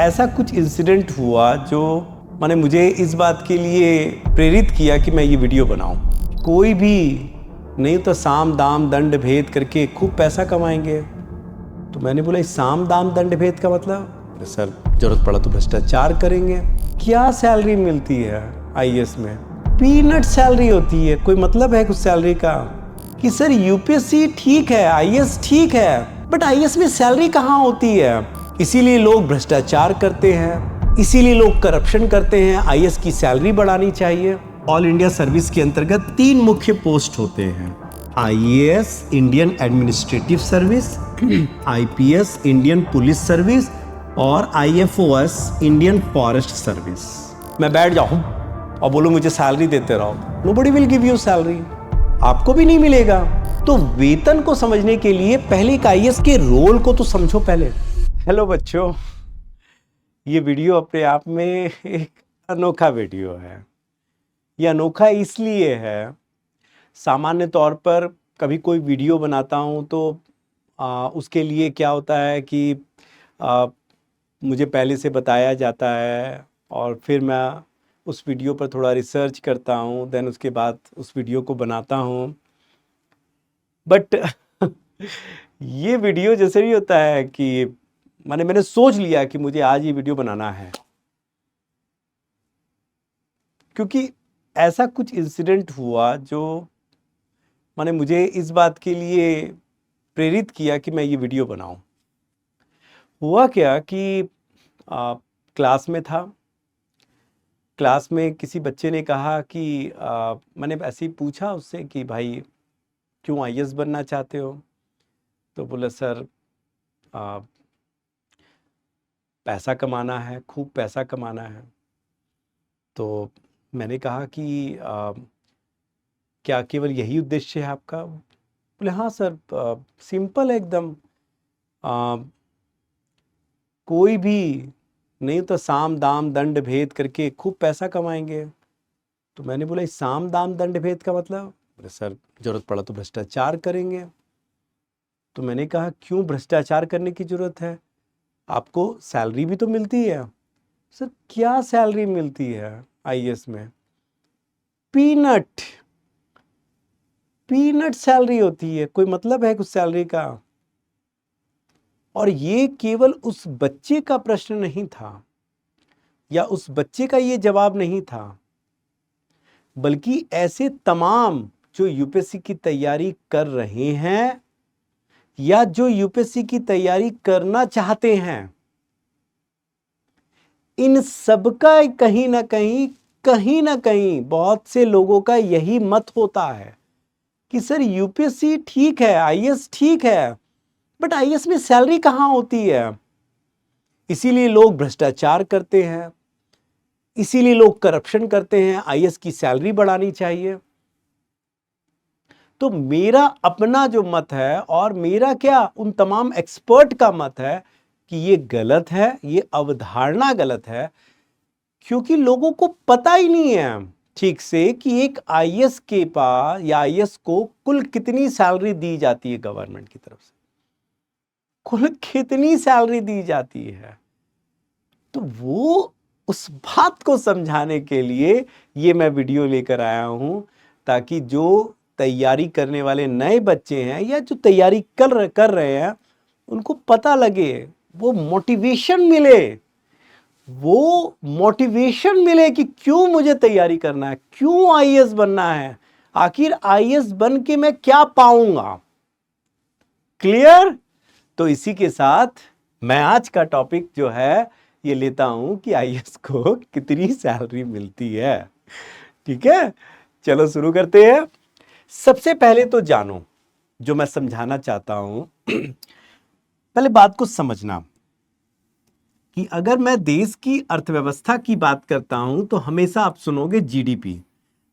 ऐसा कुछ इंसिडेंट हुआ जो मैंने मुझे इस बात के लिए प्रेरित किया कि मैं ये वीडियो बनाऊं। कोई भी नहीं तो साम दाम दंड भेद करके खूब पैसा कमाएंगे। तो मैंने बोला इस साम दाम दंड भेद का मतलब, सर जरूरत पड़ा तो भ्रष्टाचार करेंगे। क्या सैलरी मिलती है आईएएस में? पीनट सैलरी होती है। कोई मतलब है कुछ सैलरी का? कि सर यूपीएससी ठीक है, आईएएस ठीक है, बट आईएएस में सैलरी कहाँ होती है? इसीलिए लोग भ्रष्टाचार करते हैं, इसीलिए लोग करप्शन करते हैं। आईएएस की सैलरी बढ़ानी चाहिए। ऑल इंडिया सर्विस के अंतर्गत 3 मुख्य पोस्ट होते हैं: IAS Indian administrative service, IPS Indian police service और आईएफओएस इंडियन फॉरेस्ट सर्विस। मैं बैठ जाऊं और बोलूं मुझे सैलरी देते रहो, nobody will give you salary, आपको भी नहीं मिलेगा। तो वेतन को समझने के लिए पहले एक आईएएस के रोल को तो समझो पहले। हेलो बच्चों, ये वीडियो अपने आप में एक अनोखा वीडियो है। ये अनोखा इसलिए है, सामान्य तौर पर कभी कोई वीडियो बनाता हूँ तो उसके लिए क्या होता है कि मुझे पहले से बताया जाता है और फिर मैं उस वीडियो पर थोड़ा रिसर्च करता हूँ, देन उसके बाद उस वीडियो को बनाता हूँ। बट ये वीडियो जैसे भी होता है कि मैंने सोच लिया कि मुझे आज ये वीडियो बनाना है, क्योंकि ऐसा कुछ इंसिडेंट हुआ जो मैंने मुझे इस बात के लिए प्रेरित किया कि मैं ये वीडियो बनाऊं। हुआ क्या कि क्लास में था, क्लास में किसी बच्चे ने कहा कि मैंने ऐसे ही पूछा उससे कि भाई क्यों आईएएस बनना चाहते हो? तो बोला सर पैसा कमाना है, खूब पैसा कमाना है। तो मैंने कहा कि क्या केवल यही उद्देश्य है आपका? बोले हाँ सर, सिंपल है एकदम, कोई भी नहीं तो साम दाम दंड भेद करके खूब पैसा कमाएंगे। तो मैंने बोला इस साम दाम दंड भेद का मतलब? बोले सर जरूरत पड़ा तो भ्रष्टाचार करेंगे। तो मैंने कहा क्यों भ्रष्टाचार करने की जरूरत है? आपको सैलरी भी तो मिलती है। सर क्या सैलरी मिलती है आईएएस में? पीनट सैलरी होती है। कोई मतलब है कुछ सैलरी का? और ये केवल उस बच्चे का प्रश्न नहीं था या उस बच्चे का ये जवाब नहीं था, बल्कि ऐसे तमाम जो यूपीएससी की तैयारी कर रहे हैं या जो यूपीएससी की तैयारी करना चाहते हैं, इन सबका कहीं ना कहीं बहुत से लोगों का यही मत होता है कि सर यूपीएससी ठीक है, आईएएस ठीक है, बट आईएएस में सैलरी कहां होती है? इसीलिए लोग भ्रष्टाचार करते हैं, इसीलिए लोग करप्शन करते हैं। आईएएस की सैलरी बढ़ानी चाहिए। तो मेरा अपना जो मत है और मेरा क्या उन तमाम एक्सपर्ट का मत है कि ये गलत है, ये अवधारणा गलत है, क्योंकि लोगों को पता ही नहीं है ठीक से कि एक आईएएस के पास या आईएएस को कुल कितनी सैलरी दी जाती है गवर्नमेंट की तरफ से, कुल कितनी सैलरी दी जाती है। तो वो उस बात को समझाने के लिए ये मैं वीडियो लेकर आया हूं, ताकि जो तैयारी करने वाले नए बच्चे हैं या जो तैयारी कर रहे हैं उनको पता लगे, वो मोटिवेशन मिले कि क्यों मुझे तैयारी करना है, क्यों आईएएस बनना है, आखिर आईएएस बन के मैं क्या पाऊंगा। क्लियर? तो इसी के साथ मैं आज का टॉपिक जो है ये लेता हूं कि आईएएस को कितनी सैलरी मिलती है। ठीक है, चलो शुरू करते हैं। सबसे पहले तो जानो, जो मैं समझाना चाहता हूं, पहले बात को समझना कि अगर मैं देश की अर्थव्यवस्था की बात करता हूं तो हमेशा आप सुनोगे जीडीपी,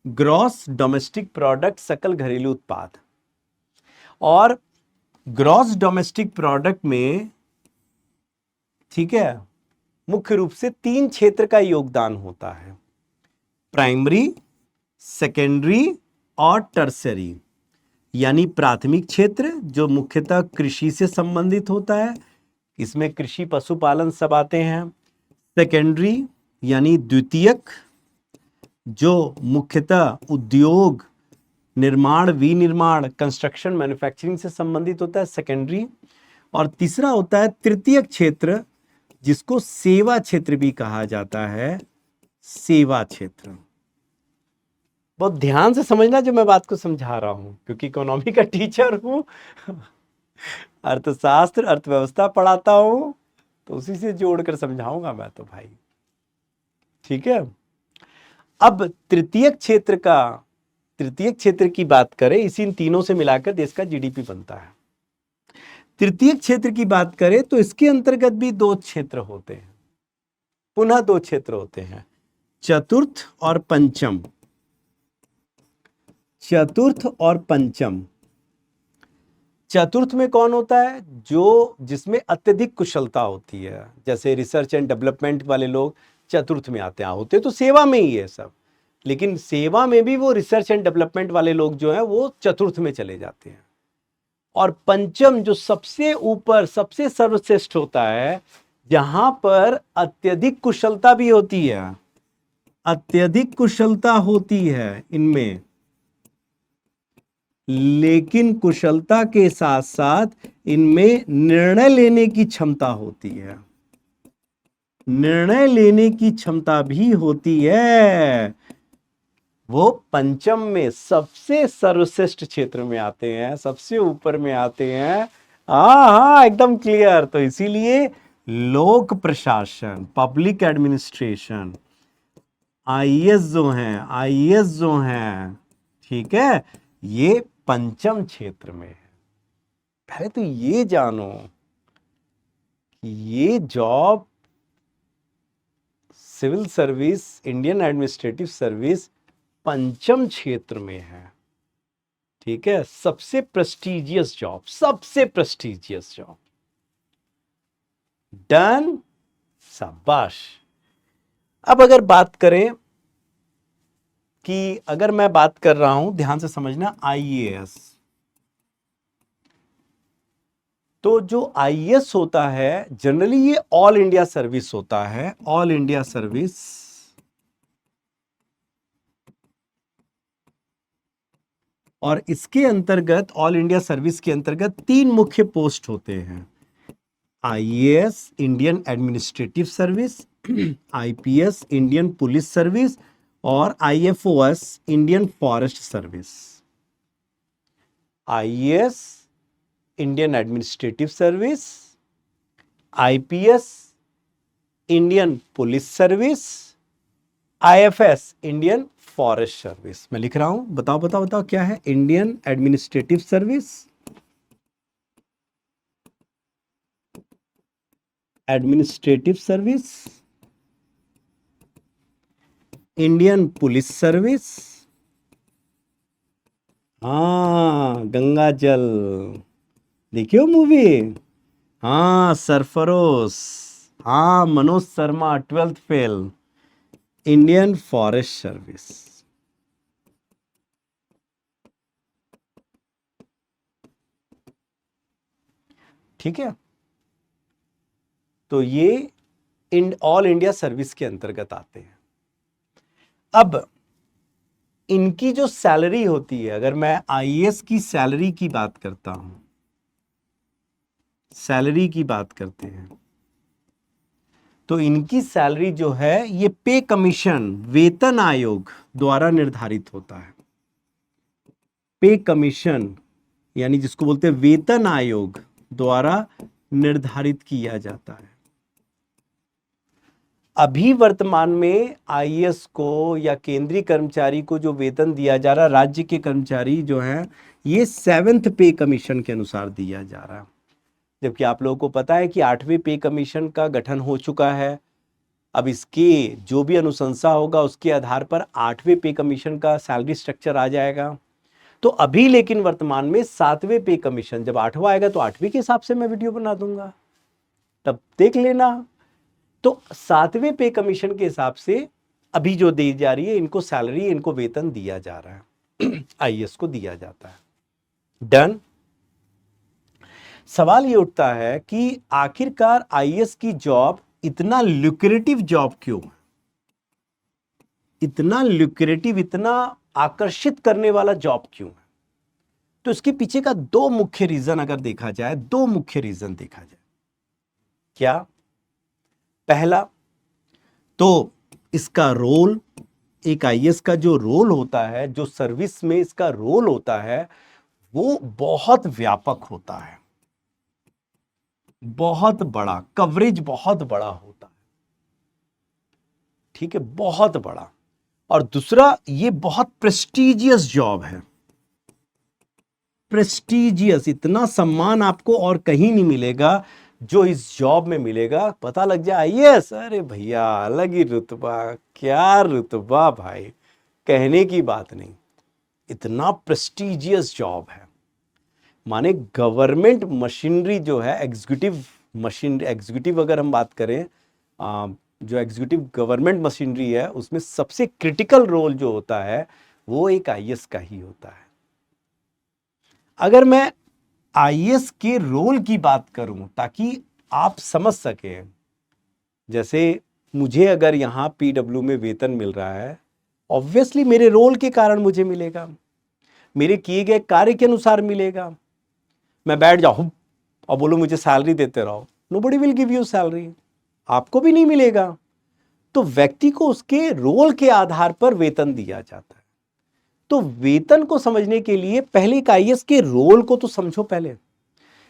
ग्रॉस डोमेस्टिक प्रोडक्ट, सकल घरेलू उत्पाद। और ग्रॉस डोमेस्टिक प्रोडक्ट में, ठीक है, मुख्य रूप से 3 क्षेत्र का योगदान होता है: प्राइमरी, सेकेंडरी और टर्सरी। यानी प्राथमिक क्षेत्र जो मुख्यतः कृषि से संबंधित होता है, इसमें कृषि पशुपालन सब आते हैं। सेकेंडरी यानी द्वितीयक, जो मुख्यतः उद्योग, निर्माण, विनिर्माण, कंस्ट्रक्शन, मैन्युफैक्चरिंग से संबंधित होता है, सेकेंडरी। और तीसरा होता है तृतीयक क्षेत्र, जिसको सेवा क्षेत्र भी कहा जाता है, सेवा क्षेत्र। बहुत ध्यान से समझना जो मैं बात को समझा रहा हूं, क्योंकि इकोनॉमी का टीचर हूं, अर्थशास्त्र, अर्थव्यवस्था पढ़ाता हूं, तो उसी से जोड़कर समझाऊंगा मैं तो भाई। ठीक है। अब तृतीयक क्षेत्र की बात करें, इसी इन तीनों से मिलाकर देश का जीडीपी बनता है। तृतीयक क्षेत्र की बात करें तो इसके अंतर्गत भी दो क्षेत्र होते हैं, पुनः दो क्षेत्र होते हैं, चतुर्थ और पंचम। चतुर्थ और पंचम। चतुर्थ में कौन होता है? जिसमें अत्यधिक कुशलता होती है, जैसे रिसर्च एंड डेवलपमेंट वाले लोग चतुर्थ में आते हैं। होते तो सेवा में ही है सब, लेकिन सेवा में भी वो रिसर्च एंड डेवलपमेंट वाले लोग जो हैं वो चतुर्थ में चले जाते हैं। और पंचम जो सबसे ऊपर, सबसे सर्वश्रेष्ठ होता है, जहां पर अत्यधिक कुशलता भी होती है, अत्यधिक कुशलता होती है इनमें, लेकिन कुशलता के साथ साथ इनमें निर्णय लेने की क्षमता होती है, निर्णय लेने की क्षमता भी होती है। वो पंचम में सबसे सर्वश्रेष्ठ क्षेत्र में आते हैं, सबसे ऊपर में आते हैं। हाँ, एकदम क्लियर। तो इसीलिए लोक प्रशासन, पब्लिक एडमिनिस्ट्रेशन, आईएएस जो हैं, ठीक है, ये पंचम क्षेत्र में है। पहले तो ये जानो कि ये job, civil service, Indian administrative service पंचम क्षेत्र में है। ठीक है, सबसे प्रेस्टिजियस जॉब, सबसे प्रेस्टिजियस जॉब। डन, शाबाश। अब अगर बात करें कि अगर मैं बात कर रहा हूं, ध्यान से समझना, आईएएस, तो जो आईएएस होता है जनरली ये ऑल इंडिया सर्विस होता है, ऑल इंडिया सर्विस। और इसके अंतर्गत, ऑल इंडिया सर्विस के अंतर्गत तीन मुख्य पोस्ट होते हैं, IAS Indian administrative service, IPS Indian police service, और IFoS Indian forest service. IAS Indian administrative service, IPS Indian police service, IFS Indian forest service. मैं लिख रहा हूं, बताओ बताओ बताओ क्या है? Indian administrative service, administrative service, Indian police service, हाँ गंगा जल, देखियो मूवी, हाँ सरफरोश, हाँ Manoj Sharma, 12th fail, Indian forest service. ठीक है, तो ये ऑल इंडिया सर्विस के अंतर्गत आते हैं। अब इनकी जो सैलरी होती है, अगर मैं आईएएस की सैलरी की बात करता हूं, सैलरी की बात करते हैं, तो इनकी सैलरी जो है ये पे कमीशन, वेतन आयोग द्वारा निर्धारित होता है। पे कमीशन यानी जिसको बोलते हैं वेतन आयोग द्वारा निर्धारित किया जाता है। अभी वर्तमान में आईएएस को या केंद्रीय कर्मचारी को जो वेतन दिया जा रहा है, राज्य के कर्मचारी जो हैं, ये 7th पे कमीशन के अनुसार दिया जा रहा है। जबकि आप लोगों को पता है कि 8वें पे कमीशन का गठन हो चुका है। अब इसके जो भी अनुशंसा होगा उसके आधार पर 8वें पे कमीशन का सैलरी स्ट्रक्चर आ जाएगा। तो अभी लेकिन वर्तमान में 7वें पे कमीशन, जब 8वां आएगा तो 8वें के हिसाब से मैं वीडियो बना दूंगा, तब देख लेना। तो 7वें पे कमीशन के हिसाब से अभी जो दी जा रही है, इनको सैलरी, इनको वेतन दिया जा रहा है, आईएएस को दिया जाता है। डन। सवाल ये उठता है कि आखिरकार आईएएस की जॉब इतना ल्यूक्रेटिव जॉब क्यों है? इतना ल्यूक्रेटिव, इतना आकर्षित करने वाला जॉब क्यों है? तो इसके पीछे का दो मुख्य रीजन अगर देखा जाए, दो मुख्य रीजन देखा जाए। क्या? पहला तो इसका रोल, एक आईएएस का जो रोल होता है, जो सर्विस में इसका रोल होता है, वो बहुत व्यापक होता है, बहुत बड़ा, कवरेज बहुत बड़ा होता है, ठीक है, बहुत बड़ा। और दूसरा, ये बहुत प्रेस्टिजियस जॉब है, प्रेस्टिजियस, इतना सम्मान आपको और कहीं नहीं मिलेगा जो इस जॉब में मिलेगा। पता लग जाए आईएएस, अरे भैया अलग ही रुतबा, क्या रुतबा भाई, कहने की बात नहीं, इतना प्रेस्टिजियस जॉब है। माने गवर्नमेंट मशीनरी जो है, एग्जीक्यूटिव मशीन, एग्जीक्यूटिव अगर हम बात करें, जो एग्जीक्यूटिव गवर्नमेंट मशीनरी है, उसमें सबसे क्रिटिकल रोल जो होता है वो एक आईएएस का ही होता है। अगर मैं आईएएस के रोल की बात करूं ताकि आप समझ सकें, जैसे मुझे अगर यहां पीडब्ल्यू में वेतन मिल रहा है, ऑब्वियसली मेरे रोल के कारण मुझे मिलेगा, मेरे किए गए कार्य के अनुसार मिलेगा। मैं बैठ जाऊं और बोलूं मुझे सैलरी देते रहो, nobody will give you salary, आपको भी नहीं मिलेगा। तो व्यक्ति को उसके रोल के आधार पर वेतन दिया जाता है। तो वेतन को समझने के लिए पहले एक आईएएस के रोल को तो समझो। पहले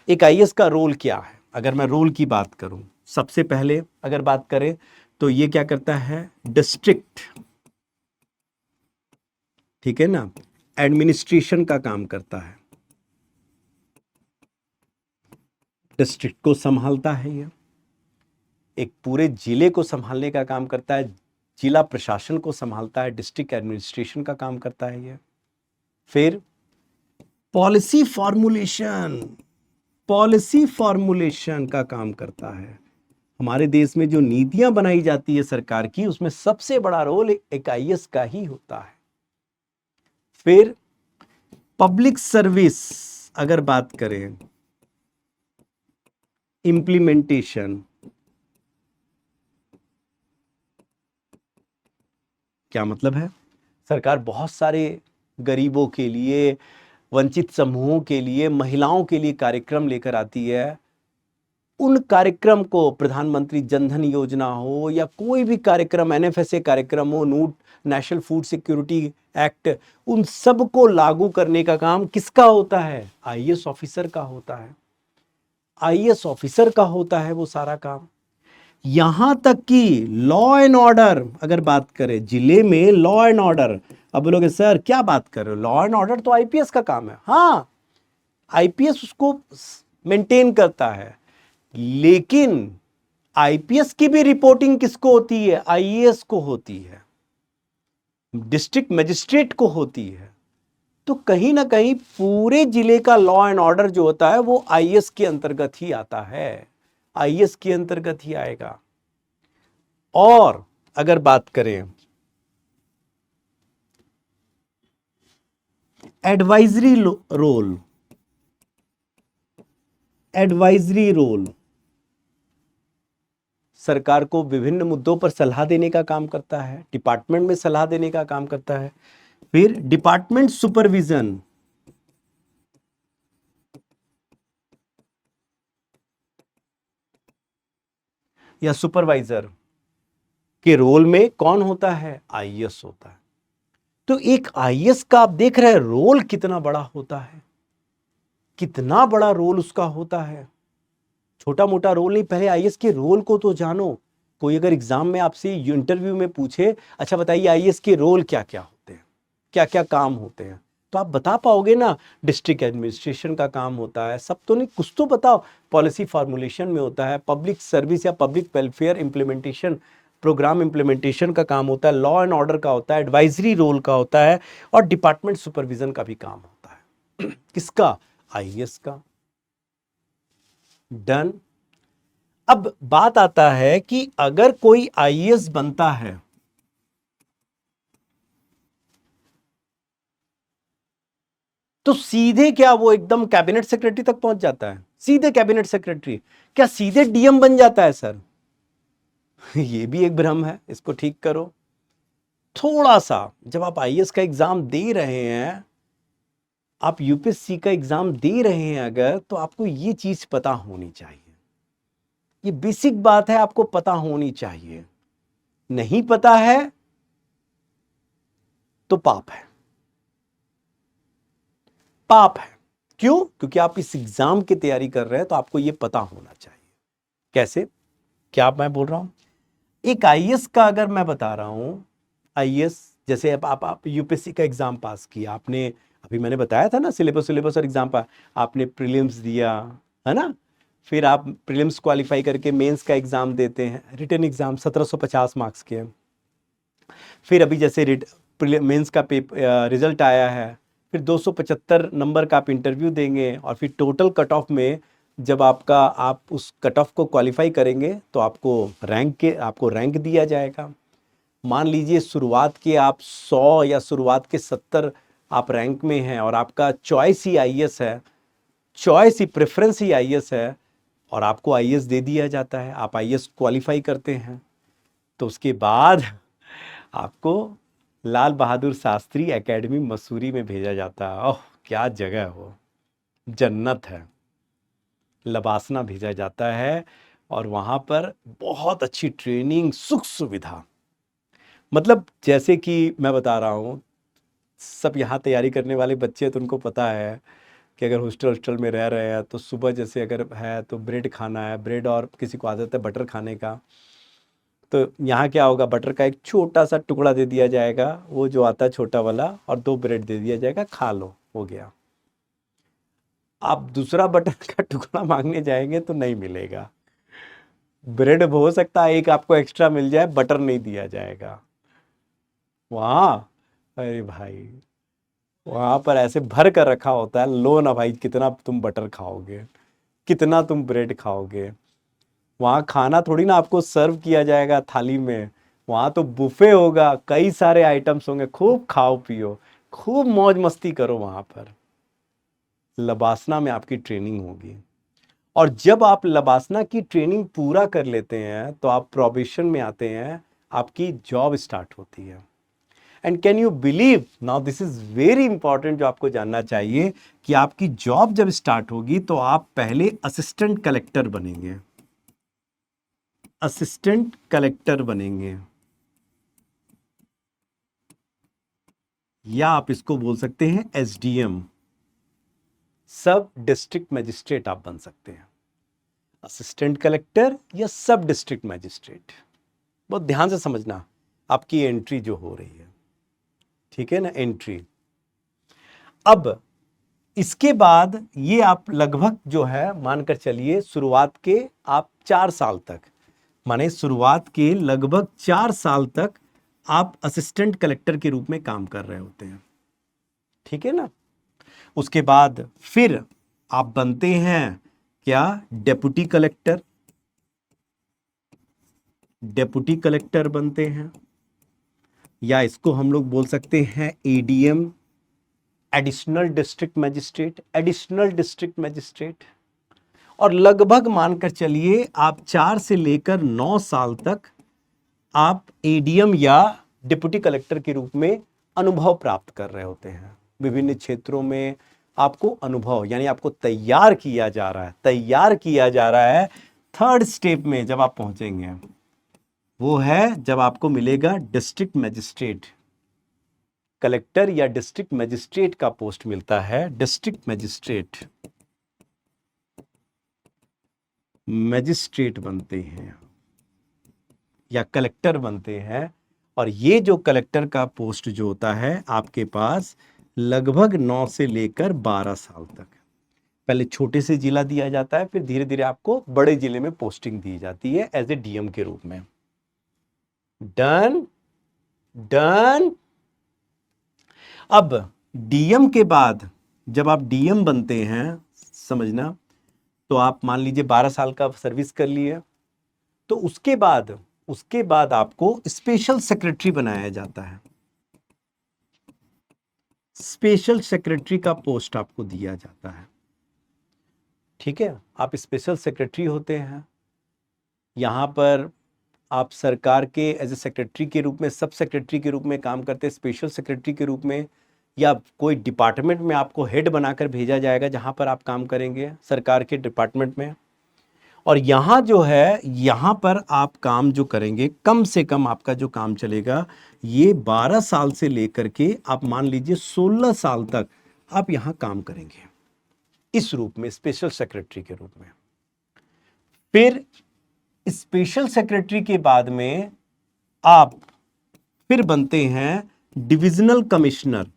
एक आईएएस का रोल क्या है? अगर मैं रोल की बात करूं, सबसे पहले अगर बात करें तो ये क्या करता है? डिस्ट्रिक्ट, ठीक है ना, एडमिनिस्ट्रेशन का काम करता है, डिस्ट्रिक्ट को संभालता है, ये एक पूरे जिले को संभालने का काम करता है, जिला प्रशासन को संभालता है, डिस्ट्रिक्ट एडमिनिस्ट्रेशन का काम करता है ये। फिर पॉलिसी फॉर्मुलेशन, पॉलिसी फॉर्मुलेशन का काम करता है। हमारे देश में जो नीतियां बनाई जाती है सरकार की, उसमें सबसे बड़ा रोल एक आईएएस का ही होता है। फिर पब्लिक सर्विस अगर बात करें, इंप्लीमेंटेशन, क्या मतलब है? सरकार बहुत सारे गरीबों के लिए, वंचित समूहों के लिए, महिलाओं के लिए कार्यक्रम लेकर आती है। उन कार्यक्रम को, प्रधानमंत्री जनधन योजना हो या कोई भी कार्यक्रम, एनएफएसए कार्यक्रम हो, नेशनल फूड सिक्योरिटी एक्ट, उन सब को लागू करने का काम किसका होता है? आईएएस ऑफिसर का होता है। आईएएस ऑफिसर का होता है वो सारा काम। यहां तक कि लॉ एंड ऑर्डर अगर बात करें, जिले में लॉ एंड ऑर्डर, अब बोलोगे सर क्या बात कर रहे हो, लॉ एंड ऑर्डर तो आईपीएस का काम है। हाँ, आईपीएस उसको मेंटेन करता है, लेकिन आईपीएस की भी रिपोर्टिंग किसको होती है? आईएएस को होती है, डिस्ट्रिक्ट मजिस्ट्रेट को होती है। तो कहीं ना कहीं पूरे जिले का लॉ एंड ऑर्डर जो होता है वो आईएएस के अंतर्गत ही आता है, आईएएस के अंतर्गत ही आएगा। और अगर बात करें एडवाइजरी रोल, एडवाइजरी रोल सरकार को विभिन्न मुद्दों पर सलाह देने का काम करता है, डिपार्टमेंट में सलाह देने का काम करता है। फिर डिपार्टमेंट सुपरविजन, या सुपरवाइजर के रोल में कौन होता है? आईएएस होता है। तो एक आईएएस का आप देख रहे हैं रोल कितना बड़ा होता है, कितना बड़ा रोल उसका होता है, छोटा मोटा रोल नहीं। पहले आईएएस के रोल को तो जानो। कोई अगर एग्जाम में आपसे इंटरव्यू में पूछे, अच्छा बताइए आईएएस के रोल क्या क्या होते हैं, क्या क्या काम होते हैं, तो आप बता पाओगे ना? डिस्ट्रिक्ट एडमिनिस्ट्रेशन का काम होता है, सब तो नहीं, कुछ तो बताओ। पॉलिसी फॉर्मुलेशन में होता है, पब्लिक सर्विस या public welfare implementation, programme implementation का काम होता है, लॉ एंड ऑर्डर का होता है, एडवाइजरी रोल का होता है, और डिपार्टमेंट सुपरविजन का भी काम होता है। किसका? आईएएस का। डन। अब बात आता है कि अगर कोई आईएएस बनता है तो सीधे क्या वो एकदम कैबिनेट सेक्रेटरी तक पहुंच जाता है? सीधे कैबिनेट सेक्रेटरी? क्या सीधे डीएम बन जाता है सर? ये भी एक भ्रम है, इसको ठीक करो। थोड़ा सा जब आप आईएएस का एग्जाम दे रहे हैं, आप यूपीएससी का एग्जाम दे रहे हैं अगर, तो आपको ये चीज पता होनी चाहिए। ये बेसिक बात है, आपको पता होनी चाहिए। नहीं पता है तो पाप है, पाप है। क्यों? क्योंकि आप इस एग्जाम की तैयारी कर रहे हैं, तो आपको ये पता होना चाहिए। कैसे? क्या मैं बोल रहा हूं? एक आईएएस का अगर मैं बता रहा हूं, आईएएस जैसे अब आप यूपीएससी का एग्जाम पास किया आपने, अभी मैंने बताया था ना सिलेबस और एग्जाम पास, आपने प्रीलिम्स दिया है ना, फिर आप प्रीलिम्स क्वालिफाई करके मेंस का एग्जाम देते हैं, रिटन एग्जाम 1750 मार्क्स के। फिर अभी जैसे मेंस का रिजल्ट आया है, फिर 275 नंबर का आप इंटरव्यू देंगे, और फिर टोटल कट ऑफ में जब आप उस कट ऑफ को क्वालिफाई करेंगे तो आपको रैंक दिया जाएगा। मान लीजिए शुरुआत के आप 100 या शुरुआत के 70 आप रैंक में हैं, और आपका चॉइस ही आईएएस है, चॉइस ही प्रेफरेंस ही आईएएस है, और आपको आईएएस दे दिया जाता है, आप आईएएस क्वालिफाई करते हैं, तो उसके बाद आपको लाल बहादुर शास्त्री एकेडमी मसूरी में भेजा जाता है। ओह क्या जगह हो, जन्नत है। लबासना भेजा जाता है, और वहाँ पर बहुत अच्छी ट्रेनिंग, सुख सुविधा। मतलब जैसे कि मैं बता रहा हूँ, सब यहाँ तैयारी करने वाले बच्चे तो उनको पता है कि अगर हॉस्टल में रह रहे हैं तो सुबह जैसे अगर है तो ब्रेड खाना है, ब्रेड, और किसी को आदत है बटर खाने का, तो यहाँ क्या होगा, बटर का एक छोटा सा टुकड़ा दे दिया जाएगा, वो जो आता है छोटा वाला, और 2 ब्रेड दे दिया जाएगा, खा लो, हो गया। आप दूसरा बटर का टुकड़ा मांगने जाएंगे तो नहीं मिलेगा। ब्रेड हो सकता है एक आपको एक्स्ट्रा मिल जाए, बटर नहीं दिया जाएगा वहाँ। अरे भाई, वहाँ पर ऐसे भर कर रखा होता है, लो ना भाई, कितना तुम बटर खाओगे, कितना तुम ब्रेड खाओगे। वहाँ खाना थोड़ी ना आपको सर्व किया जाएगा थाली में, वहाँ तो बुफे होगा, कई सारे आइटम्स होंगे, खूब खाओ पियो, खूब मौज मस्ती करो वहाँ पर। लबासना में आपकी ट्रेनिंग होगी, और जब आप लबासना की ट्रेनिंग पूरा कर लेते हैं तो आप प्रोबेशन में आते हैं, आपकी जॉब स्टार्ट होती है। And can you believe, now this is very important जो आपको जानना चाहिए, कि आपकी जॉब जब स्टार्ट होगी तो आप पहले असिस्टेंट कलेक्टर बनेंगे, असिस्टेंट कलेक्टर बनेंगे, या आप इसको बोल सकते हैं एसडीएम, सब डिस्ट्रिक्ट मजिस्ट्रेट आप बन सकते हैं। असिस्टेंट कलेक्टर या सब डिस्ट्रिक्ट मजिस्ट्रेट, बहुत ध्यान से समझना आपकी एंट्री जो हो रही है, ठीक है ना, एंट्री। अब इसके बाद ये आप लगभग जो है मानकर चलिए शुरुआत के आप 4 साल तक, माने शुरुआत के लगभग 4 साल तक आप असिस्टेंट कलेक्टर के रूप में काम कर रहे होते हैं, ठीक है ना। उसके बाद फिर आप बनते हैं क्या, डेप्यूटी कलेक्टर, डेप्यूटी कलेक्टर बनते हैं, या इसको हम लोग बोल सकते हैं ADM, additional district magistrate, additional district magistrate. और लगभग मानकर चलिए आप 4 से लेकर 9 साल तक आप एडीएम या डिप्टी कलेक्टर के रूप में अनुभव प्राप्त कर रहे होते हैं। विभिन्न क्षेत्रों में आपको अनुभव, यानी आपको तैयार किया जा रहा है, तैयार किया जा रहा है। थर्ड स्टेप में जब आप पहुंचेंगे, वो है जब आपको मिलेगा डिस्ट्रिक्ट मजिस्ट्रेट, कलेक्टर या डिस्ट्रिक्ट मजिस्ट्रेट का पोस्ट मिलता है। डिस्ट्रिक्ट मजिस्ट्रेट, मजिस्ट्रेट बनते हैं या कलेक्टर बनते हैं, और ये जो कलेक्टर का पोस्ट जो होता है आपके पास लगभग 9 से लेकर 12 साल तक। पहले छोटे से जिला दिया जाता है, फिर धीरे धीरे आपको बड़े जिले में पोस्टिंग दी जाती है एज ए डीएम के रूप में। Done, done. अब डीएम के बाद जब आप डीएम बनते हैं, समझना, तो आप मान लीजिए 12 साल का सर्विस कर लिए, तो उसके बाद आपको स्पेशल सेक्रेटरी बनाया जाता है। स्पेशल सेक्रेटरी का पोस्ट आपको दिया जाता है, ठीक है। आप स्पेशल सेक्रेटरी होते हैं, यहां पर आप सरकार के एज ए सेक्रेटरी के रूप में, सब सेक्रेटरी के रूप में काम करते हैं, स्पेशल सेक्रेटरी के रूप में, या कोई डिपार्टमेंट में आपको हेड बनाकर भेजा जाएगा जहां पर आप काम करेंगे सरकार के डिपार्टमेंट में। और यहाँ जो है, यहाँ पर आप काम जो करेंगे, कम से कम आपका जो काम चलेगा ये 12 साल से लेकर के आप मान लीजिए 16 साल तक आप यहाँ काम करेंगे इस रूप में, स्पेशल सेक्रेटरी के रूप में। फिर स्पेशल सेक्रेटरी के बाद में आप फिर बनते हैं डिविजनल कमिश्नर।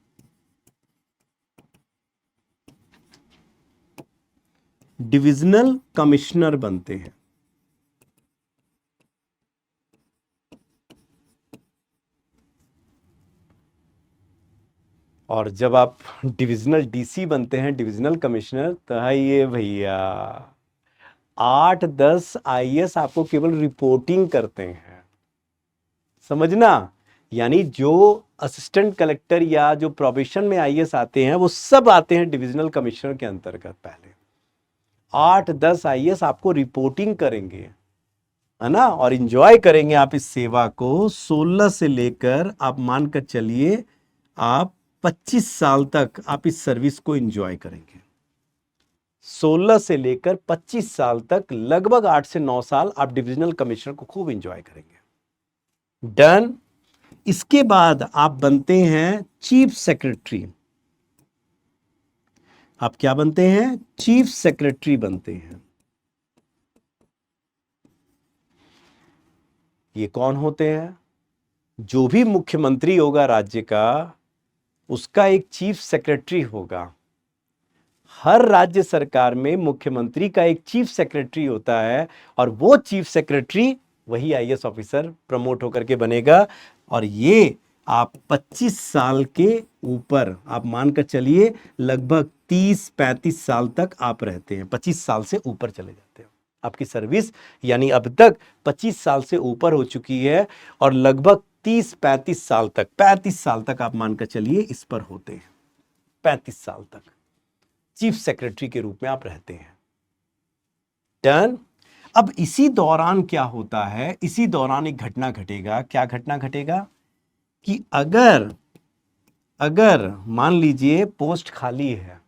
डिविजनल कमिश्नर बनते हैं। और जब आप डिविजनल डीसी बनते हैं, डिविजनल कमिश्नर, तो है ये भैया 8-10 आईएएस आपको केवल रिपोर्टिंग करते हैं, समझना। यानी जो असिस्टेंट कलेक्टर या जो प्रोबेशन में आईएएस आते हैं वो सब आते हैं डिविजनल कमिश्नर के अंतर्गत। पहले 8-10 आईएएस आपको रिपोर्टिंग करेंगे, है ना, और इंजॉय करेंगे आप इस सेवा को। 16 से लेकर आप मानकर चलिए आप 25 साल तक आप इस सर्विस को इंजॉय करेंगे। 16 से लेकर 25 साल तक, लगभग 8 से 9 साल आप डिविजनल कमिश्नर को खूब इंजॉय करेंगे। डन। इसके बाद आप बनते हैं चीफ सेक्रेटरी। आप क्या बनते हैं? चीफ सेक्रेटरी बनते हैं। ये कौन होते हैं? जो भी मुख्यमंत्री होगा राज्य का, उसका एक चीफ सेक्रेटरी होगा। हर राज्य सरकार में मुख्यमंत्री का एक चीफ सेक्रेटरी होता है, और वो चीफ सेक्रेटरी वही आईएएस ऑफिसर प्रमोट होकर के बनेगा। और ये आप 25 साल के ऊपर आप मानकर चलिए लगभग 30-35 साल तक आप रहते हैं। 25 साल से ऊपर चले जाते हैं आपकी सर्विस, यानी अब तक 25 साल से ऊपर हो चुकी है, और लगभग 30-35 साल तक, 35 साल तक आप मानकर चलिए इस पर होते हैं। 35 साल तक चीफ सेक्रेटरी के रूप में आप रहते हैं। डन। अब इसी दौरान क्या होता है? इसी दौरान एक घटना घटेगा। क्या घटना घटेगा? कि अगर मान लीजिए पोस्ट खाली है,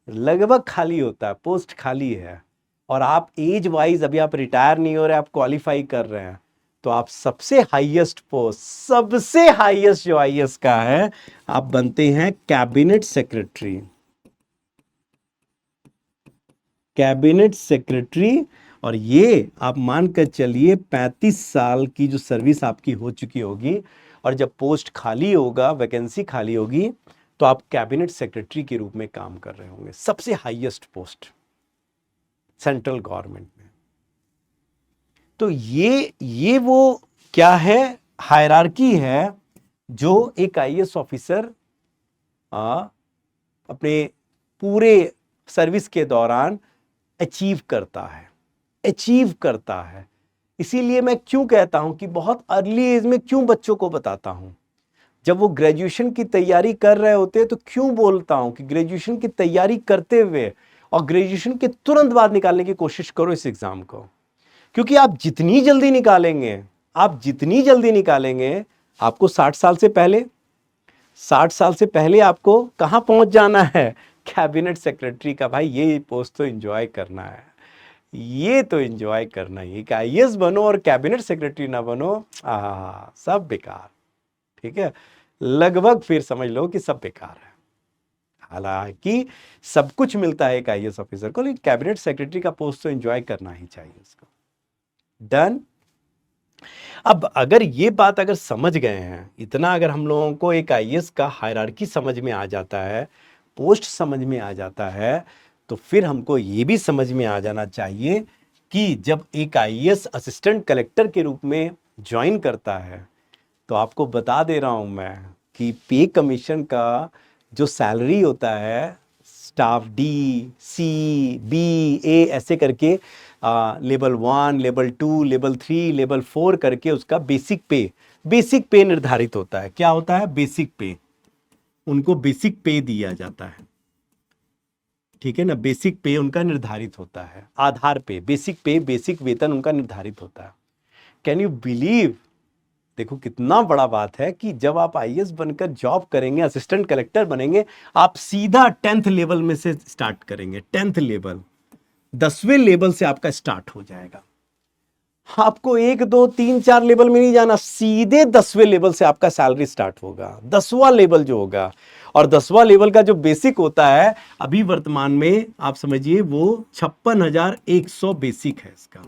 लगभग खाली होता है, पोस्ट खाली है, और आप एज वाइज अभी आप रिटायर नहीं हो रहे, आप क्वालिफाई कर रहे हैं, तो आप सबसे हाईएस्ट पोस्ट, सबसे हाईएस्ट जो आईएएस का है, आप बनते हैं कैबिनेट सेक्रेटरी। Cabinet secretary. और ये आप मानकर चलिए 35 साल की जो सर्विस आपकी हो चुकी होगी, और जब पोस्ट खाली होगा, वैकेंसी खाली होगी, तो आप कैबिनेट सेक्रेटरी के रूप में काम कर रहे होंगे। सबसे हाईएस्ट पोस्ट सेंट्रल गवर्नमेंट में। तो ये वो क्या है? हायरार्की है जो एक आईएएस ऑफिसर अपने पूरे सर्विस के दौरान अचीव करता है। इसीलिए मैं क्यों कहता हूं कि बहुत अर्ली एज में क्यों बच्चों को बताता हूं, जब वो ग्रेजुएशन की तैयारी कर रहे होते हैं, तो क्यों बोलता हूं कि ग्रेजुएशन की तैयारी करते हुए और ग्रेजुएशन के तुरंत बाद निकालने की कोशिश करो इस एग्जाम को। क्योंकि आप जितनी जल्दी निकालेंगे, आपको 60 साल से पहले आपको कहां पहुंच जाना है? कैबिनेट सेक्रेटरी का। भाई ये पोस्ट तो एंजॉय करना है, ये तो एंजॉय करना ही। कि आईएएस बनो और कैबिनेट सेक्रेटरी ना बनो, सब बेकार। ठीक है, लगभग फिर समझ लो कि सब बेकार है। हालांकि सब कुछ मिलता है एक आईएएस ऑफिसर को, लेकिन कैबिनेट सेक्रेटरी का पोस्ट तो एंजॉय करना ही चाहिए उसको। डन। अब अगर ये बात अगर समझ गए हैं, इतना अगर हम लोगों को एक आईएएस का हायरार्की समझ में आ जाता है, पोस्ट समझ में आ जाता है, तो फिर हमको ये भी समझ में आ जाना चाहिए कि जब एक आईएएस असिस्टेंट कलेक्टर के रूप में ज्वाइन करता है, तो आपको बता दे रहा हूं मैं कि पे कमीशन का जो सैलरी होता है, स्टाफ डी, सी, बी, ए ऐसे करके लेवल 1, लेवल 2, लेवल 3, लेवल 4 करके उसका बेसिक पे निर्धारित होता है। क्या होता है? बेसिक पे। उनको बेसिक पे दिया जाता है, ठीक है ना। बेसिक पे उनका निर्धारित होता है, आधार पे बेसिक पे, बेसिक वेतन उनका निर्धारित होता है। कैन यू बिलीव, देखो कितना बड़ा बात है कि जब आप आईएएस बनकर जॉब करेंगे, असिस्टेंट कलेक्टर बनेंगे, आप सीधा 10th लेवल में से स्टार्ट करेंगे। 10th लेवल, 10वें लेवल से आपका स्टार्ट हो जाएगा। आपको 1 2 3 4 लेवल में नहीं जाना, सीधे 10वें लेवल से आपका सैलरी स्टार्ट होगा। 10वां लेवल जो होगा, और 10वां लेवल का जो बेसिक होता है अभी वर्तमान में आप समझिए वो 56,100 बेसिक है इसका।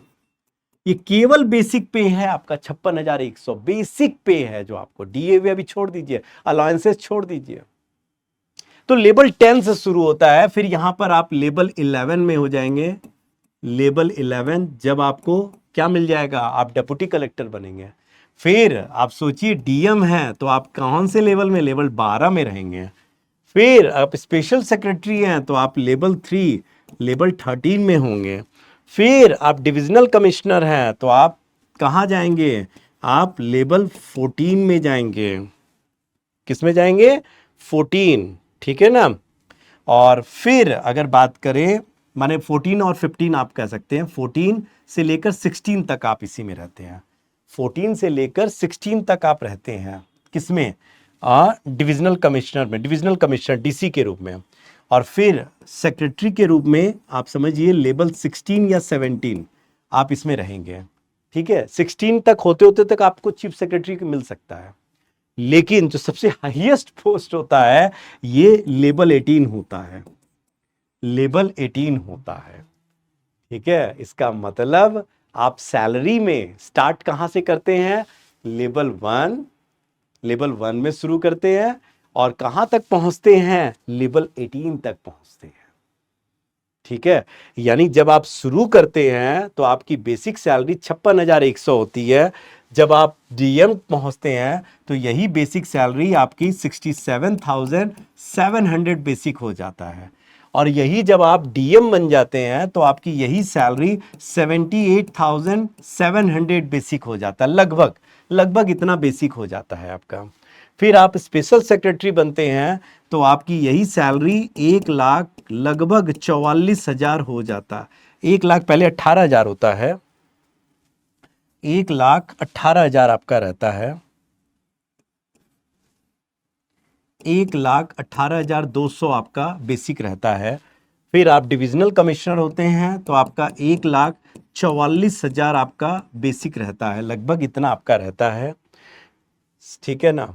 ये केवल बेसिक पे है आपका 56,100 बेसिक पे है, जो आपको डीए अभी छोड़ दीजिए, अलाउंसेस छोड़ दीजिए। तो लेवल 10 से शुरू होता है, फिर यहां पर आप लेवल 11 में हो जाएंगे। लेवल 11 जब आपको क्या मिल जाएगा, आप डेप्यूटी कलेक्टर बनेंगे। फिर आप सोचिए डीएम है तो आप कौन से लेवल में, लेवल 12 में रहेंगे। फिर आप स्पेशल सेक्रेटरी हैं तो आप लेवल 3 लेवल 13 में होंगे। फिर आप डिविजनल कमिश्नर हैं तो आप कहाँ जाएंगे, आप लेवल 14 में जाएंगे। किस में जाएंगे, 14, ठीक है ना। और फिर अगर बात करें, माने 14 और 15 आप कह सकते हैं, 14 से लेकर 16 तक आप इसी में रहते हैं। 14 से लेकर 16 तक आप रहते हैं किसमें, डिविजनल कमिश्नर में, डिविजनल कमिश्नर डीसी के रूप में। और फिर सेक्रेटरी के रूप में आप समझिए लेवल 16 या 17 आप इसमें रहेंगे, ठीक है। 16 तक होते होते तक आपको चीफ सेक्रेटरी मिल सकता है, लेकिन जो सबसे हाईएस्ट पोस्ट होता है ये लेवल 18 होता है, लेवल 18 होता है, ठीक है। इसका मतलब आप सैलरी में स्टार्ट कहां से करते हैं, लेवल 1, लेवल 1 में शुरू करते हैं और कहां तक पहुंचते हैं, लेवल 18 तक पहुंचते हैं, ठीक है। यानी जब आप शुरू करते हैं तो आपकी बेसिक सैलरी 56,100 होती है। जब आप डीएम पहुंचते हैं तो यही बेसिक सैलरी आपकी 67,700 बेसिक हो जाता है। और यही जब आप डीएम बन जाते हैं तो आपकी यही सैलरी 78,700 बेसिक हो जाता है, लगभग लगभग इतना बेसिक हो जाता है आपका। फिर आप स्पेशल सेक्रेटरी बनते हैं तो आपकी यही सैलरी 1 लाख लगभग 44,000 हो जाता। 1 लाख पहले 18,000 होता है, 1,18,000 आपका रहता है, 1,18,200 आपका बेसिक रहता है। फिर आप डिविजनल कमिश्नर होते हैं तो आपका 1,44,000 आपका बेसिक रहता है, लगभग इतना आपका रहता है, ठीक है ना।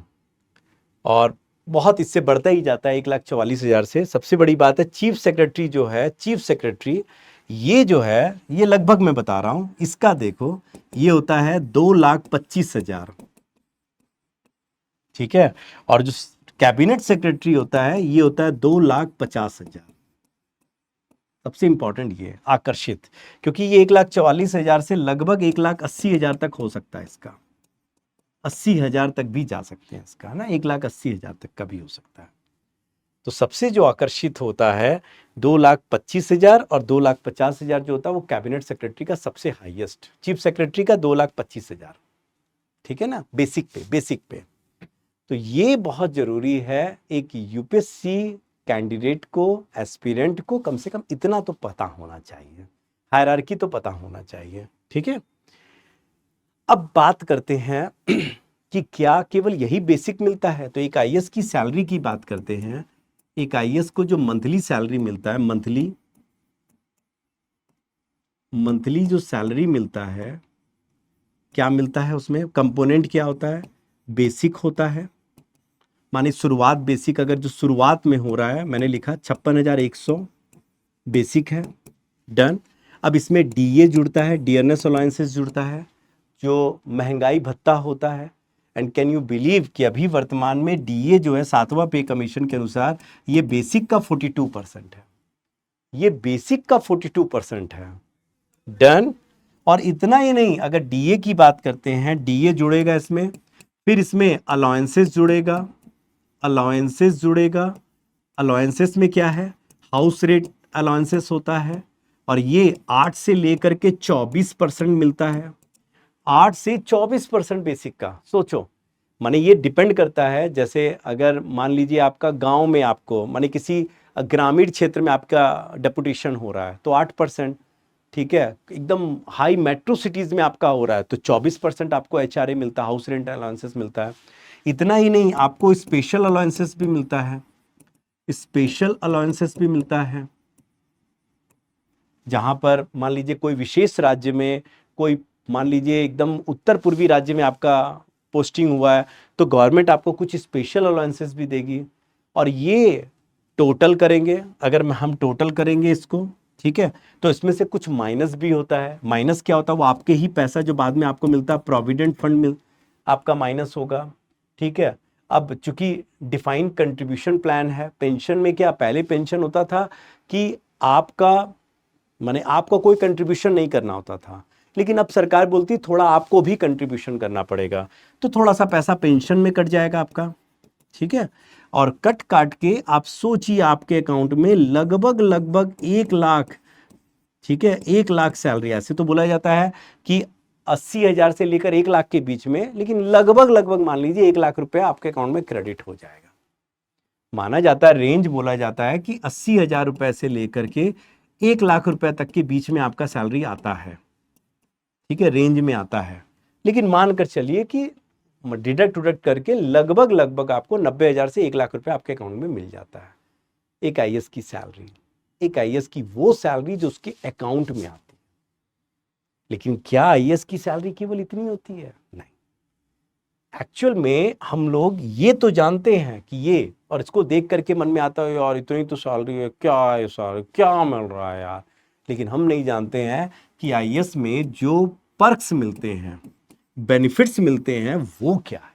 और बहुत इससे बढ़ता ही जाता है 1,44,000 से। सबसे बड़ी बात है चीफ सेक्रेटरी जो है, चीफ सेक्रेटरी ये जो है, ये लगभग मैं बता रहा हूं, इसका देखो ये होता है 2,25,000, ठीक है। और जो कैबिनेट सेक्रेटरी होता है ये होता है 2,50,000। सबसे इंपॉर्टेंट ये आकर्षित, क्योंकि ये 1,44,000 से लगभग 1,80,000 तक हो सकता है, इसका 80,000 तक भी जा सकते हैं इसका, ना 1,80,000 तक का भी हो सकता है। तो सबसे जो आकर्षित होता है 2,25,000 और 2,50,000 जो होता है वो कैबिनेट सेक्रेटरी का सबसे हाईएस्ट, चीफ सेक्रेटरी का 2,25,000, ठीक है ना, बेसिक पे, बेसिक पे। तो ये बहुत जरूरी है, एक यूपीएससी कैंडिडेट को, एस्पिरेंट को कम से कम इतना तो पता होना चाहिए, हायरार्की तो पता होना चाहिए, ठीक है। अब बात करते हैं कि क्या केवल यही बेसिक मिलता है। तो एक आईएएस की सैलरी की बात करते हैं। एक आईएएस को जो मंथली सैलरी मिलता है, मंथली जो सैलरी मिलता है, क्या मिलता है उसमें, कंपोनेंट क्या होता है, बेसिक होता है, माने शुरुआत बेसिक, अगर जो शुरुआत में हो रहा है, मैंने लिखा 56,100 बेसिक है, डन। अब इसमें डीए जुड़ता है, डियरनेस अलाउंसेस जुड़ता है, जो महंगाई भत्ता होता है। एंड कैन यू बिलीव कि अभी वर्तमान में डीए जो है 7वां पे कमीशन के अनुसार ये बेसिक का 42% है, ये बेसिक का 42% है, डन। और इतना ही नहीं, अगर डीए की बात करते हैं, डीए जुड़ेगा इसमें, फिर इसमें अलाउंसेस जुड़ेगा, अलाउंसेस जुड़ेगा, अलाउंसेस में क्या है, हाउस रेट अलाउंसेस होता है, और ये 8 से लेकर के 24% मिलता है, 8 से 24% बेसिक का। सोचो, माने ये डिपेंड करता है, जैसे अगर मान लीजिए आपका गांव में, आपको माने किसी ग्रामीण क्षेत्र में आपका डेपुटेशन हो रहा है तो 8%, ठीक है, एकदम हाई मेट्रो सिटीज में आपका हो रहा है तो 24% आपको HRA मिलता है, हाउस रेंट अलाउंसेस मिलता है। इतना ही नहीं, आपको स्पेशल अलाउंसेस भी मिलता है, स्पेशल अलाउंसेस भी मिलता है, जहां पर मान लीजिए कोई विशेष राज्य में, कोई मान लीजिए एकदम उत्तर पूर्वी राज्य में आपका पोस्टिंग हुआ है तो गवर्नमेंट आपको कुछ स्पेशल अलाउंसेस भी देगी। और ये टोटल करेंगे, अगर हम टोटल करेंगे इसको, ठीक है, तो इसमें से कुछ माइनस भी होता है। माइनस क्या होता है? वो आपके ही पैसा जो बाद में आपको मिलता है, प्रोविडेंट फंड मिल आपका माइनस होगा, ठीक है। अब चूंकि डिफाइंड कंट्रीब्यूशन प्लान है, पेंशन में क्या पहले पेंशन होता था कि आपका माने आपको कोई कंट्रीब्यूशन नहीं करना होता था, लेकिन अब सरकार बोलती है थोड़ा आपको भी कंट्रीब्यूशन करना पड़ेगा, तो थोड़ा सा पैसा पेंशन में कट जाएगा आपका, ठीक है। और कट काट के आप सोचिए आपके अकाउंट में लगभग लगभग 1 लाख, ठीक है, 1 लाख सैलरी, ऐसे तो बोला जाता है कि 80,000 से लेकर 1 लाख के बीच में, लेकिन लगभग लगभग मान लीजिए 1 लाख रुपए आपके अकाउंट में क्रेडिट हो जाएगा। माना जाता है, रेंज बोला जाता है कि 80,000 रुपए से लेकर के 1 लाख रुपए तक के बीच में आपका सैलरी आता है, ठीक है, रेंज में आता है। लेकिन मानकर चलिए कि डिडक्ट उडक्ट करके लगभग लगभग आपको 90,000 से 1 लाख रुपए आपके अकाउंट में मिल जाता है। एक आईएएस की सैलरी, एक आईएएस की वो सैलरी जो उसके अकाउंट में आती है। लेकिन क्या आईएएस की सैलरी केवल इतनी होती है? नहीं, एक्चुअल में हम लोग ये तो जानते हैं कि ये, और इसको देख करके मन में आता है यार इतनी तो सैलरी है, क्या है सैलरी, क्या मिल रहा है यार। लेकिन हम नहीं जानते हैं कि आईएएस में जो पर्क्स मिलते हैं, बेनिफिट्स मिलते हैं, वो क्या है,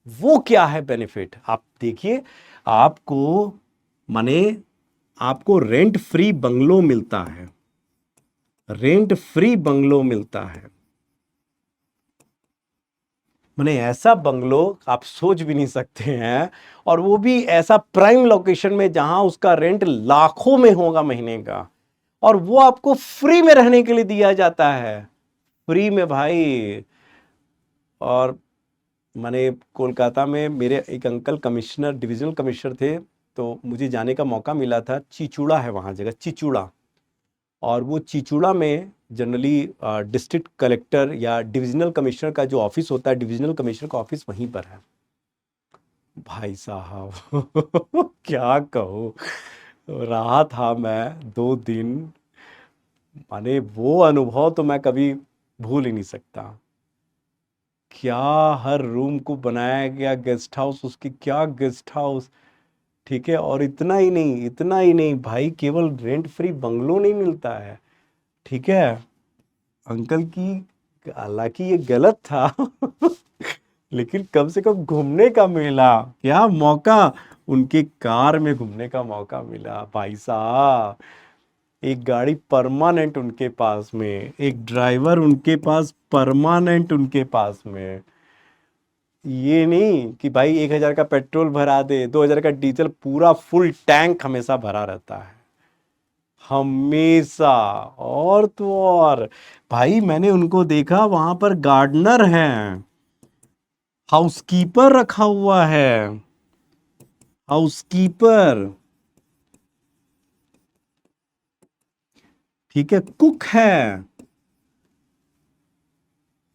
वो क्या है बेनिफिट। आप देखिए, आपको माने आपको रेंट फ्री बंगलो मिलता है, रेंट फ्री बंगलो मिलता है, माने ऐसा बंगलो आप सोच भी नहीं सकते हैं, और वो भी ऐसा प्राइम लोकेशन में जहां उसका रेंट लाखों में होगा महीने का, और वो आपको फ्री में रहने के लिए दिया जाता है, फ्री में भाई। और मैंने कोलकाता में मेरे एक अंकल कमिश्नर, डिविजनल कमिश्नर थे, तो मुझे जाने का मौका मिला था। चिचूड़ा है वहाँ जगह, चिचूड़ा, और वो चिचूड़ा में जनरली डिस्ट्रिक्ट कलेक्टर या डिविजनल कमिश्नर का जो ऑफिस होता है, डिविजनल कमिश्नर का ऑफिस वहीं पर है। भाई साहब क्या कहूँ, रहा था मैं 2 दिन, माने वो अनुभव तो मैं कभी भूल ही नहीं सकता। क्या हर रूम को बनाया गया गेस्ट हाउस, उसकी क्या गेस्ट हाउस, ठीक है। और इतना ही नहीं, इतना ही नहीं भाई, केवल रेंट फ्री बंगलो नहीं मिलता है, ठीक है। अंकल की, हालांकि ये गलत था लेकिन कम से कम घूमने का मिला, क्या मौका, उनके कार में घूमने का मौका मिला भाई साहब। एक गाड़ी परमानेंट उनके पास में, एक ड्राइवर उनके पास परमानेंट उनके पास में। ये नहीं कि भाई 1,000 का पेट्रोल भरा दे, 2,000 का डीजल, पूरा फुल टैंक हमेशा भरा रहता है, हमेशा। और तो और भाई, मैंने उनको देखा वहां पर गार्डनर हैं, हाउसकीपर रखा हुआ है, हाउसकीपर, ठीक है, कुक है।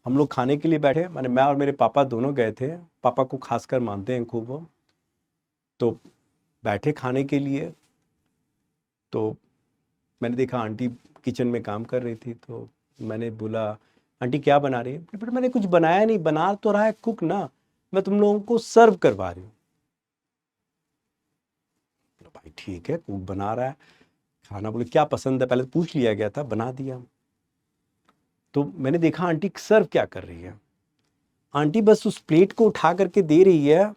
हम लोग खाने के लिए बैठे, मैंने, मैं और मेरे पापा दोनों गए थे, पापा को खासकर मानते हैं खूब वो। तो बैठे खाने के लिए, तो मैंने देखा आंटी किचन में काम कर रही थी, तो मैंने बोला आंटी क्या बना रही है? बेटा मैंने कुछ बनाया नहीं, बना तो रहा है कुक ना, मैं तुम लोगों को सर्व करवा रही हूँ। भाई ठीक है, कुक बना रहा है खाना, बोले क्या पसंद है, पहले तो पूछ लिया गया था, बना दिया। तो मैंने देखा आंटी सर्व क्या कर रही है, आंटी बस उस प्लेट को उठा करके दे रही है,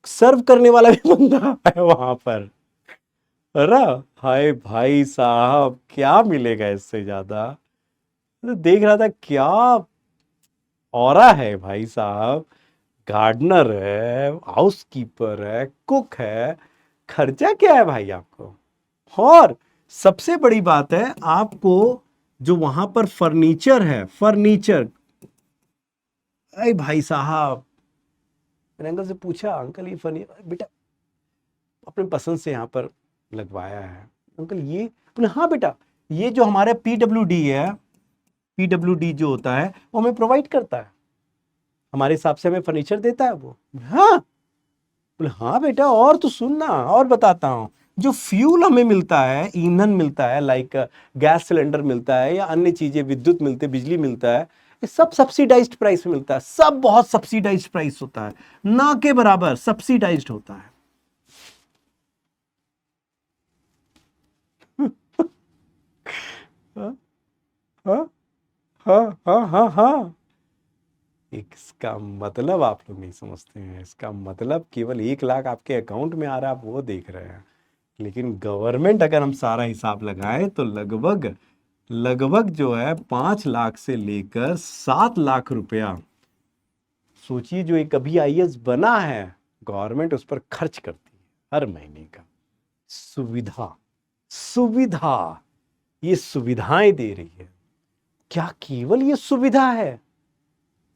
सर्व करने वाला भी बंदा है वहां पर। अरे हाय भाई साहब, क्या मिलेगा इससे ज्यादा। तो देख रहा था क्या ऑरा है भाई साहब, गार्डनर है, हाउसकीपर है, कुक है, खर्चा क्या है भाई आपको। और सबसे बड़ी बात है, आपको जो वहां पर फर्नीचर है, फर्नीचर, अरे भाई साहब, मैंने अंकल से पूछा, अंकल ये फर्नीचर बेटा अपने पसंद से यहाँ पर लगवाया है, अंकल ये, बोले हाँ बेटा ये जो हमारे PWD है, PWD जो होता है वो हमें प्रोवाइड करता है, हमारे हिसाब से हमें फर्नीचर देता है वो। हाँ, बोले हाँ बेटा, और तो सुनना, और बताता हूँ। जो फ्यूल हमें मिलता है, ईंधन मिलता है, लाइक गैस सिलेंडर मिलता है या अन्य चीजें, विद्युत मिलते हैं, बिजली मिलता है, ये सब सब्सिडाइज्ड प्राइस में मिलता है। सब बहुत सब्सिडाइज्ड प्राइस होता है, ना के बराबर सब्सिडाइज्ड होता है। हाँ हाँ हाँ हाँ हाँ हाँ। इसका मतलब आप लोग नहीं समझते हैं। इसका मतलब केवल 1 लाख आपके अकाउंट में आ रहा है, आप वो देख रहे हैं, लेकिन गवर्नमेंट अगर हम सारा हिसाब लगाएं तो लगभग लगभग जो है 5 लाख से लेकर 7 लाख रुपया, सोचिए, जो एक अभी आईएएस बना है, गवर्नमेंट उस पर खर्च करती है हर महीने का। सुविधा, सुविधा, ये सुविधाएं दे रही है। क्या केवल ये सुविधा है?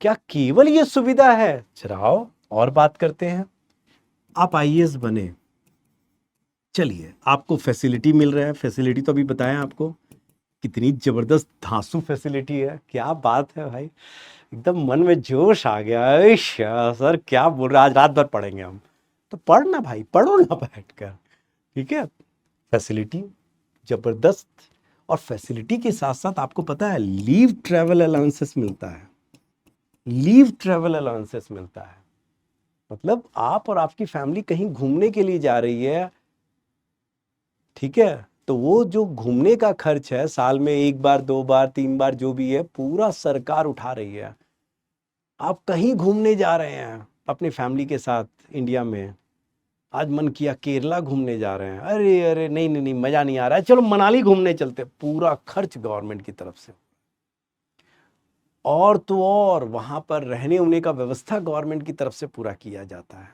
क्या केवल ये सुविधा है? चलाओ और बात करते हैं। आप आईएएस बने, चलिए आपको फैसिलिटी मिल रहा है, फैसिलिटी तो अभी बताया आपको, कितनी जबरदस्त धांसू फैसिलिटी है, क्या बात है भाई, एकदम मन में जोश आ गया। सर क्या बोल रहे, आज रात भर पढ़ेंगे हम। तो पढ़ना भाई, पढ़ो ना बैठकर, ठीक है। फैसिलिटी जबरदस्त, और फैसिलिटी के साथ साथ आपको पता है लीव ट्रैवल अलाउंसेस मिलता है, लीव ट्रैवल अलाउंसेस मिलता है। मतलब आप और आपकी फैमिली कहीं घूमने के लिए जा रही है, ठीक है, तो वो जो घूमने का खर्च है, साल में 1 बार 2 बार 3 बार जो भी है, पूरा सरकार उठा रही है। आप कहीं घूमने जा रहे हैं अपनी फैमिली के साथ इंडिया में, आज मन किया केरला घूमने जा रहे हैं, अरे अरे नहीं नहीं नहीं, मजा नहीं आ रहा है, चलो मनाली घूमने चलते, पूरा खर्च गवर्नमेंट की तरफ से। और तो और वहां पर रहने होने का व्यवस्था गवर्नमेंट की तरफ से पूरा किया जाता है।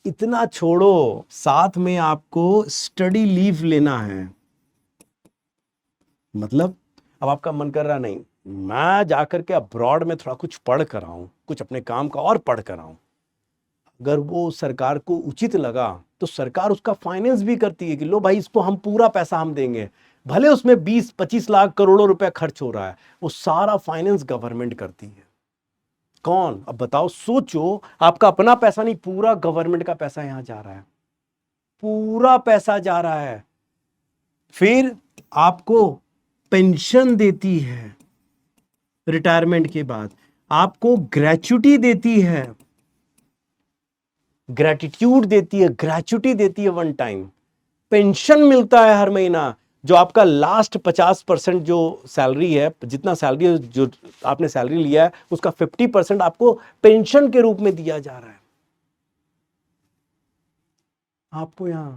इतना छोड़ो, साथ में आपको स्टडी लीव लेना है। मतलब अब आपका मन कर रहा, नहीं मैं जाकर के अब्रॉड में थोड़ा कुछ पढ़ कर आऊं, कुछ अपने काम का और पढ़ कर आऊं, अगर वो सरकार को उचित लगा तो सरकार उसका फाइनेंस भी करती है कि लो भाई, इसको हम पूरा पैसा हम देंगे, भले उसमें 20-25 लाख करोड़ों रुपया खर्च हो रहा है, वो सारा फाइनेंस गवर्नमेंट करती है। कौन? अब बताओ, सोचो, आपका अपना पैसा नहीं, पूरा गवर्नमेंट का पैसा यहां जा रहा है, पूरा पैसा जा रहा है। फिर आपको पेंशन देती है, रिटायरमेंट के बाद आपको ग्रेच्युटी देती है, ग्रेटिट्यूड देती है, ग्रेच्युटी देती है, वन टाइम पेंशन मिलता है हर महीना। जो आपका लास्ट 50% जो सैलरी है, जितना सैलरी जो आपने सैलरी लिया है, उसका 50% आपको पेंशन के रूप में दिया जा रहा है आपको यहां।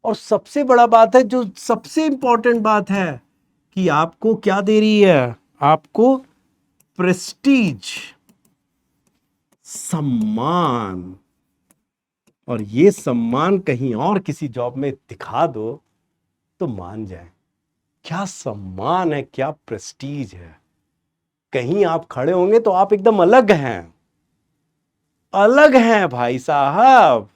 और सबसे बड़ा बात है, जो सबसे इंपॉर्टेंट बात है, कि आपको क्या दे रही है? आपको प्रेस्टीज, सम्मान। और ये सम्मान कहीं और किसी जॉब में दिखा दो तो मान जाए, क्या सम्मान है, क्या प्रेस्टीज है। कहीं आप खड़े होंगे तो आप एकदम अलग हैं, अलग हैं भाई साहब।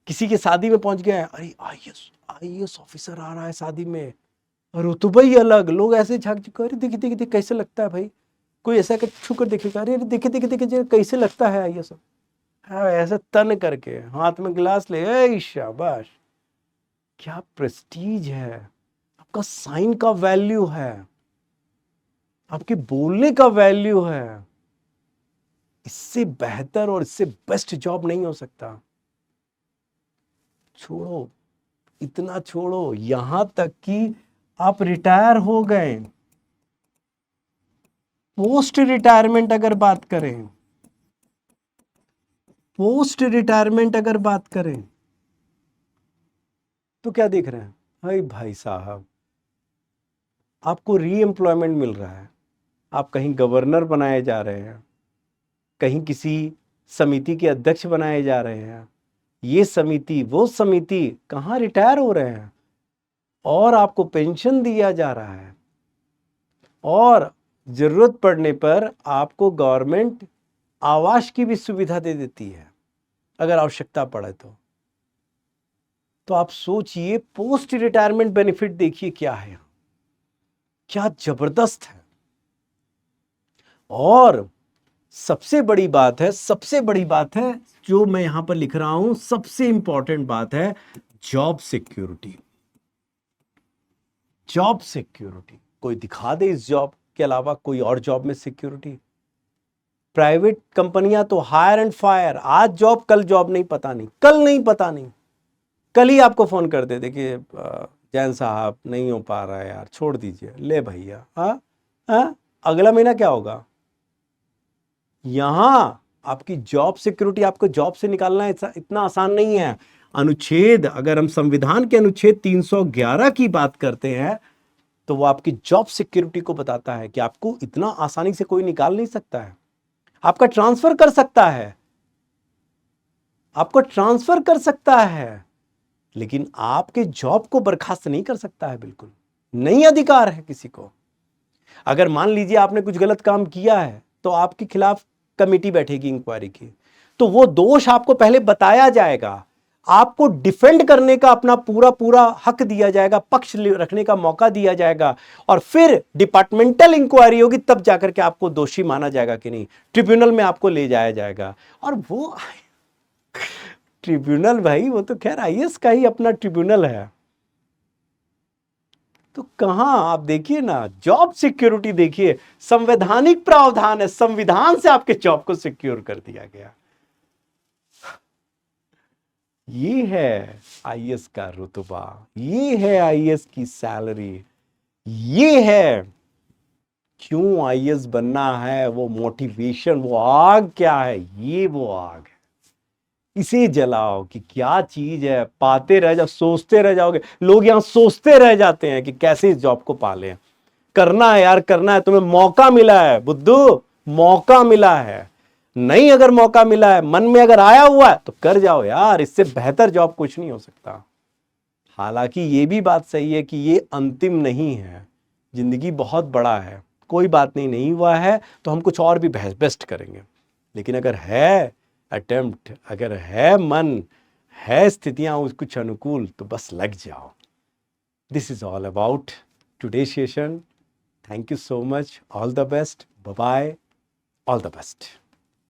किसी के शादी में पहुंच गए, अरे आईएएस आईएएस ऑफिसर आ रहा है शादी में, रुतबा ही अलग, लोग ऐसे झांक झांक, अरे देखिए देखिए देखिए कैसे लगता है भाई, कोई ऐसा कर छू कर देखेगा, अरे देखिए देखिए देखिए कैसे लगता है आईएएस। हाँ, ऐसे तन करके हाथ में गिलास ले, ए शाबाश, क्या प्रेस्टीज है, आपका साइन का वैल्यू है, आपके बोलने का वैल्यू है। इससे बेहतर और इससे बेस्ट जॉब नहीं हो सकता। छोड़ो, इतना छोड़ो, यहां तक कि आप रिटायर हो गए, पोस्ट रिटायरमेंट अगर बात करें, पोस्ट रिटायरमेंट अगर बात करें, तो क्या देख रहे हैं? हाय भाई साहब, आपको री एम्प्लॉयमेंट मिल रहा है, आप कहीं गवर्नर बनाए जा रहे हैं, कहीं किसी समिति के अध्यक्ष बनाए जा रहे हैं, ये समिति वो समिति, कहाँ रिटायर हो रहे हैं, और आपको पेंशन दिया जा रहा है, और जरूरत पड़ने पर आपको गवर्नमेंट आवास की भी सुविधा दे देती है अगर आवश्यकता पड़े तो आप सोचिए पोस्ट रिटायरमेंट बेनिफिट देखिए क्या है। क्या जबरदस्त है। और सबसे बड़ी बात है, सबसे बड़ी बात है जो मैं यहां पर लिख रहा हूं, सबसे इंपॉर्टेंट बात है जॉब सिक्योरिटी। जॉब सिक्योरिटी, कोई दिखा दे इस जॉब के अलावा कोई और जॉब में सिक्योरिटी। प्राइवेट कंपनियां तो हायर एंड फायर, आज जॉब कल जॉब, नहीं पता नहीं, कल नहीं पता नहीं, कल ही आपको फोन कर दे देखिए जैन साहब नहीं हो पा रहा है यार, छोड़ दीजिए, ले भैया। हाँ हाँ, अगला महीना क्या होगा। यहां आपकी जॉब सिक्योरिटी, आपको जॉब से निकालना इतना आसान नहीं है। अनुच्छेद, अगर हम संविधान के अनुच्छेद 311 की बात करते हैं तो वो आपकी जॉब सिक्योरिटी को बताता है कि आपको इतना आसानी से कोई निकाल नहीं सकता है। आपका ट्रांसफर कर सकता है, आपको ट्रांसफर कर सकता है, लेकिन आपके जॉब को बर्खास्त नहीं कर सकता है। बिल्कुल नहीं अधिकार है किसी को। अगर मान लीजिए आपने कुछ गलत काम किया है तो आपके खिलाफ कमेटी बैठेगी इंक्वायरी की, तो वो दोष आपको पहले बताया जाएगा, आपको डिफेंड करने का अपना पूरा पूरा हक दिया जाएगा, पक्ष रखने का मौका दिया जाएगा, और फिर डिपार्टमेंटल इंक्वायरी होगी, तब जाकर के आपको दोषी माना जाएगा कि नहीं, ट्रिब्यूनल में आपको ले जाया जाएगा। और वो ट्रिब्यूनल भाई, वो तो खैर आईएएस का ही अपना ट्रिब्यूनल है। तो कहां आप देखिए ना, जॉब सिक्योरिटी देखिए, संवैधानिक प्रावधान है, संविधान से आपके जॉब को सिक्योर कर दिया गया। ये है आईएएस का रुतबा, ये है आईएएस की सैलरी, ये है क्यों आईएएस बनना है, वो मोटिवेशन, वो आग क्या है, ये वो आग है। इसे जलाओ कि क्या चीज है, पाते रह जाओ, सोचते रह जाओगे। लोग यहां सोचते रह जाते हैं कि कैसे इस जॉब को पालें। करना है यार, करना है, तुम्हें मौका मिला है बुद्धू, मौका मिला है। नहीं अगर मौका मिला है, मन में अगर आया हुआ है तो कर जाओ यार, इससे बेहतर जॉब कुछ नहीं हो सकता। हालांकि ये भी बात सही है कि ये अंतिम नहीं है, जिंदगी बहुत बड़ा है, कोई बात नहीं, नहीं हुआ है तो हम कुछ और भी बेस्ट करेंगे। लेकिन अगर है अटेम्प्ट, अगर है मन, है स्थितियां कुछ अनुकूल, तो बस लग जाओ। This is all about today session. Thank you so much, all the best, bye bye, all the best.